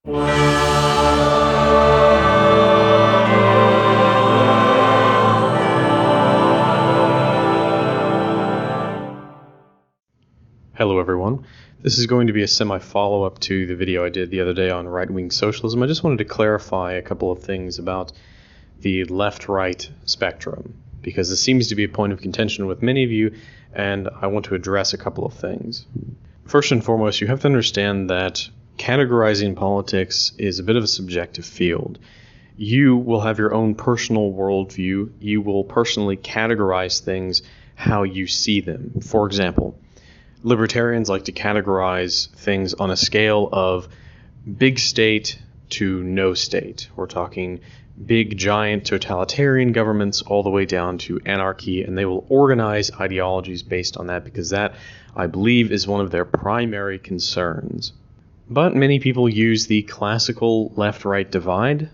Hello everyone. This is going to be a semi-follow-up to the video I did the other day on right-wing socialism. I just wanted to clarify a couple of things about the left-right spectrum, because this seems to be a point of contention with many of you, and I want to address a couple of things. First and foremost, you have to understand that categorizing politics is a bit of a subjective field. You will have your own personal worldview. You will personally categorize things how you see them. For example, libertarians like to categorize things on a scale of big state to no state. We're talking big, giant, totalitarian governments all the way down to anarchy, and they will organize ideologies based on that because that, I believe, is one of their primary concerns. But many people use the classical left-right divide,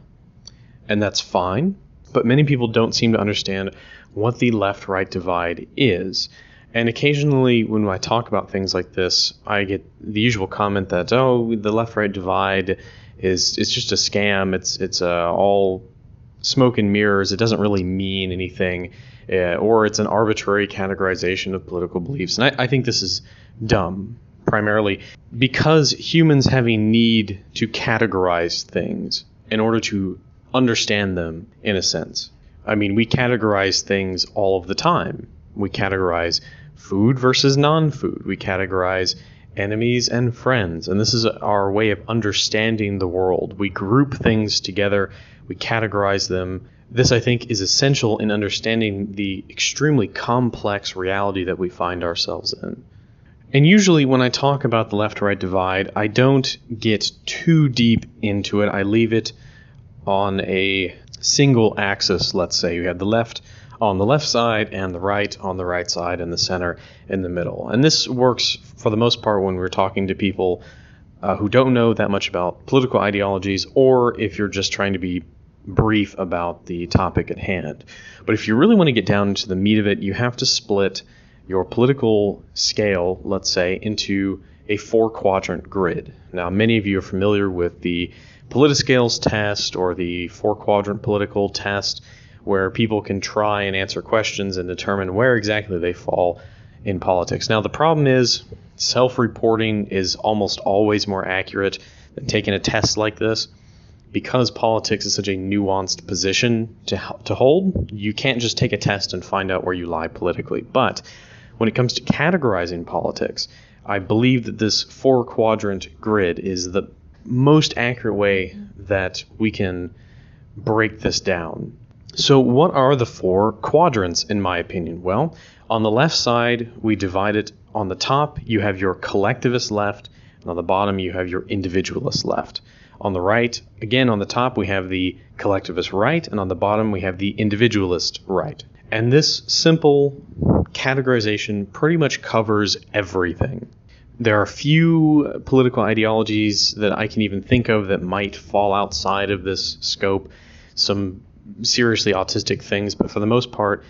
and that's fine, but many people don't seem to understand what the left-right divide is. And occasionally when I talk about things like this, I get the usual comment that, oh, the left-right divide it's just a scam. It's all smoke and mirrors. It doesn't really mean anything, or it's an arbitrary categorization of political beliefs. And I think this is dumb, primarily because humans have a need to categorize things in order to understand them in a sense. I mean, we categorize things all of the time. We categorize food versus non-food. We categorize enemies and friends, and this is our way of understanding the world. We group things together, we categorize them. This, I think, is essential in understanding the extremely complex reality that we find ourselves in. And usually when I talk about the left-right divide, I don't get too deep into it. I leave it on a single axis, let's say. You have the left on the left side and the right on the right side and the center in the middle. And this works for the most part when we're talking to people who don't know that much about political ideologies, or if you're just trying to be brief about the topic at hand. But if you really want to get down into the meat of it, you have to split your political scale, let's say, into a 4-quadrant grid. Now, many of you are familiar with the Politiscales test or the 4-quadrant political test, where people can try and answer questions and determine where exactly they fall in politics. Now, the problem is self-reporting is almost always more accurate than taking a test like this. Because politics is such a nuanced position to hold, you can't just take a test and find out where you lie politically. But when it comes to categorizing politics, I believe that this 4-quadrant grid is the most accurate way that we can break this down. So what are the 4 quadrants, in my opinion? Well, on the left side, we divide it. On the top, you have your collectivist left, and on the bottom, you have your individualist left. On the right, again, on the top, we have the collectivist right, and on the bottom, we have the individualist right. And this simple categorization pretty much covers everything. There are few political ideologies that I can even think of that might fall outside of this scope. Some seriously autistic things, but for the most part,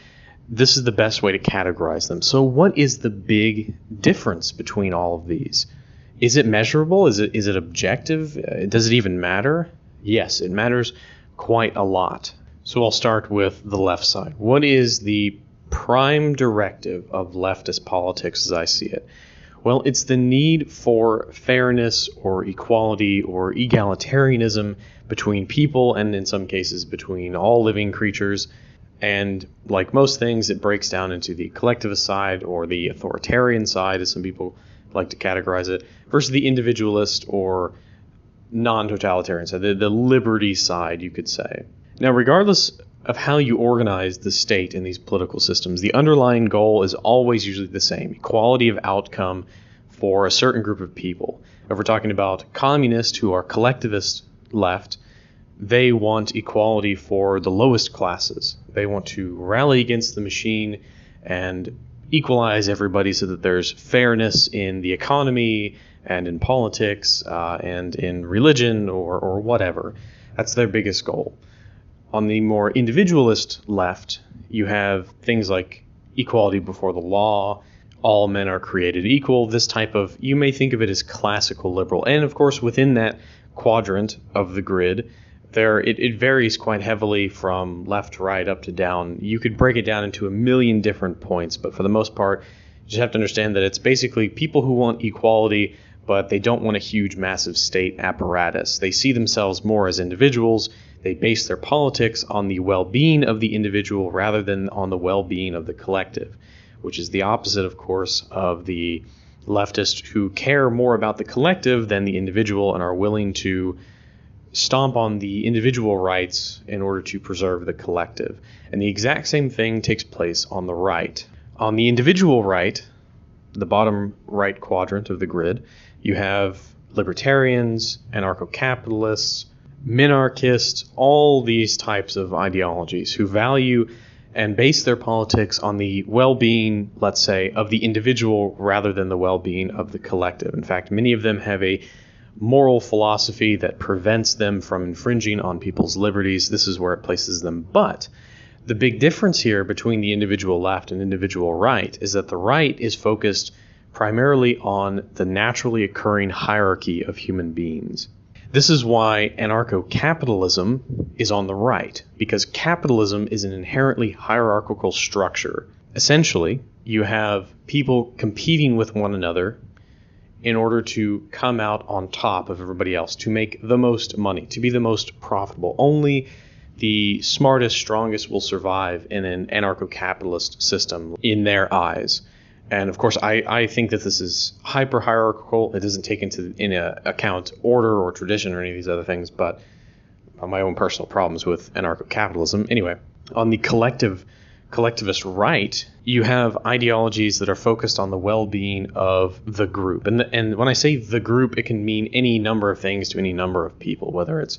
this is the best way to categorize them. So what is the big difference between all of these? Is it measurable? Is it objective? Does it even matter? Yes, it matters quite a lot. So I'll start with the left side. What is the prime directive of leftist politics as I see it? Well, it's the need for fairness or equality or egalitarianism between people, and in some cases between all living creatures. And like most things, it breaks down into the collectivist side or the authoritarian side, as some people like to categorize it, versus the individualist or non-totalitarian side, the liberty side, you could say. Now, regardless of how you organize the state in these political systems, the underlying goal is always usually the same: equality of outcome for a certain group of people. If we're talking about communists who are collectivist left, they want equality for the lowest classes. They want to rally against the machine and equalize everybody so that there's fairness in the economy and in politics and in religion or whatever. That's their biggest goal. On the more individualist left, you have things like equality before the law, all men are created equal, this type of, you may think of it as classical liberal. And of course, within that quadrant of the grid, it varies quite heavily from left to right, up to down. You could break it down into a million different points, but for the most part, you just have to understand that it's basically people who want equality, but they don't want a huge, massive state apparatus. They see themselves more as individuals. They base their politics on the well-being of the individual rather than on the well-being of the collective, which is the opposite, of course, of the leftists who care more about the collective than the individual and are willing to stomp on the individual rights in order to preserve the collective. And the exact same thing takes place on the right. On the individual right, the bottom right quadrant of the grid, you have libertarians, anarcho-capitalists, minarchists, all these types of ideologies who value and base their politics on the well-being, let's say, of the individual rather than the well-being of the collective. In fact, many of them have a moral philosophy that prevents them from infringing on people's liberties. This is where it places them. But the big difference here between the individual left and individual right is that the right is focused primarily on the naturally occurring hierarchy of human beings. This is why anarcho-capitalism is on the right, because capitalism is an inherently hierarchical structure. Essentially, you have people competing with one another in order to come out on top of everybody else, to make the most money, to be the most profitable. Only the smartest, strongest will survive in an anarcho-capitalist system in their eyes. And of course, I think that this is hyper-hierarchical. It doesn't take into account order or tradition or any of these other things, but my own personal problems with anarcho-capitalism. Anyway, on the collectivist right, you have ideologies that are focused on the well-being of the group. And when I say the group, it can mean any number of things to any number of people, whether it's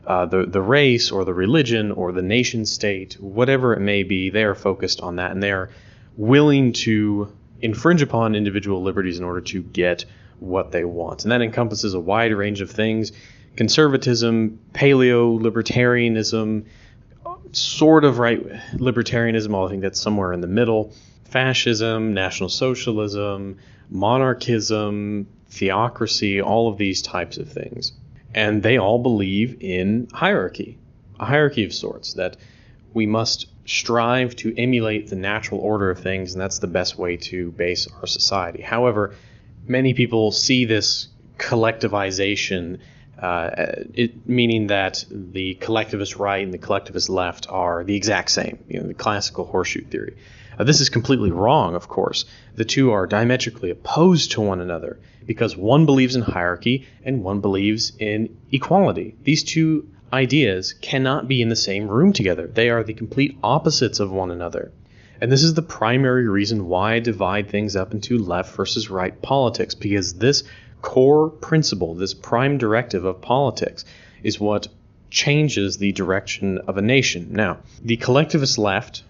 the race or the religion or the nation state, whatever it may be. They are focused on that, and they are willing to infringe upon individual liberties in order to get what they want. And that encompasses a wide range of things: conservatism, paleo-libertarianism, sort of right libertarianism, although I think that's somewhere in the middle, fascism, national socialism, monarchism, theocracy, all of these types of things. And they all believe in hierarchy, a hierarchy of sorts, that we must strive to emulate the natural order of things, and that's the best way to base our society. However, many people see this collectivization, meaning that the collectivist right and the collectivist left are the exact same, the classical horseshoe theory. This is completely wrong, of course. The two are diametrically opposed to one another because one believes in hierarchy and one believes in equality. These two ideas cannot be in the same room together. They are the complete opposites of one another. And this is the primary reason why I divide things up into left versus right politics, because this core principle, this prime directive of politics, is what changes the direction of a nation. Now, the collectivist left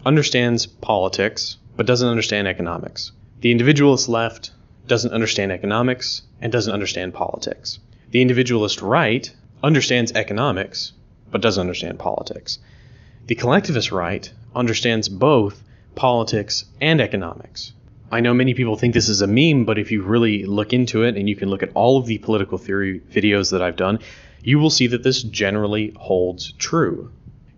understands politics, but doesn't understand economics. The individualist left doesn't understand economics and doesn't understand politics. The individualist right understands economics, but doesn't understand politics. The collectivist right understands both politics and economics. I know many people think this is a meme, but if you really look into it, and you can look at all of the political theory videos that I've done, you will see that this generally holds true.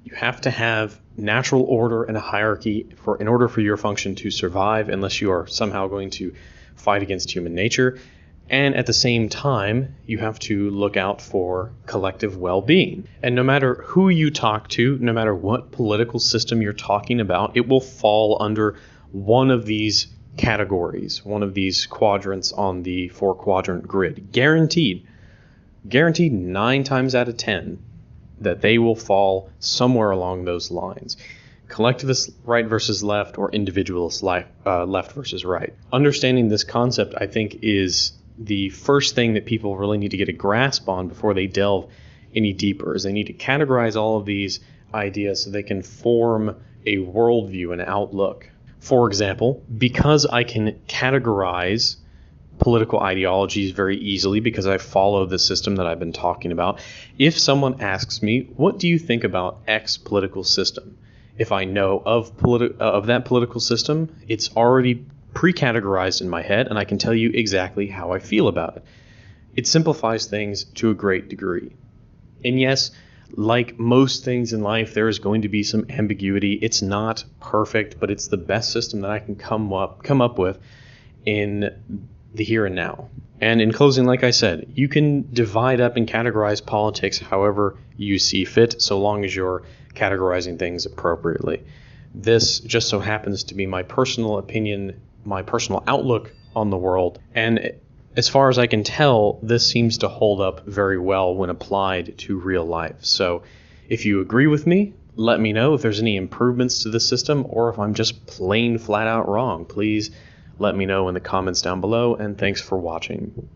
You have to have natural order and a hierarchy in order for your function to survive, unless you are somehow going to fight against human nature. And at the same time, you have to look out for collective well-being. And no matter who you talk to, no matter what political system you're talking about, it will fall under one of these categories, one of these quadrants on the 4-quadrant grid. Guaranteed 9 times out of 10 that they will fall somewhere along those lines. Collectivist right versus left, or individualist left versus right. Understanding this concept, I think, is the first thing that people really need to get a grasp on before they delve any deeper, is they need to categorize all of these ideas so they can form a worldview, an outlook. For example, because I can categorize political ideologies very easily because I follow the system that I've been talking about, if someone asks me, what do you think about X political system? If I know of that political system, it's already pre-categorized in my head, and I can tell you exactly how I feel about it. it simplifies things to a great degree. And yes, like most things in life, there is going to be some ambiguity. It's not perfect, but it's the best system that I can come up with in the here and now. And in closing, like I said, you can divide up and categorize politics however you see fit, so long as you're categorizing things appropriately. This just so happens to be my personal opinion, my personal outlook on the world, and as far as I can tell, this seems to hold up very well when applied to real life. So if you agree with me, let me know if there's any improvements to the system, or if I'm just plain flat out wrong. Please let me know in the comments down below, and thanks for watching.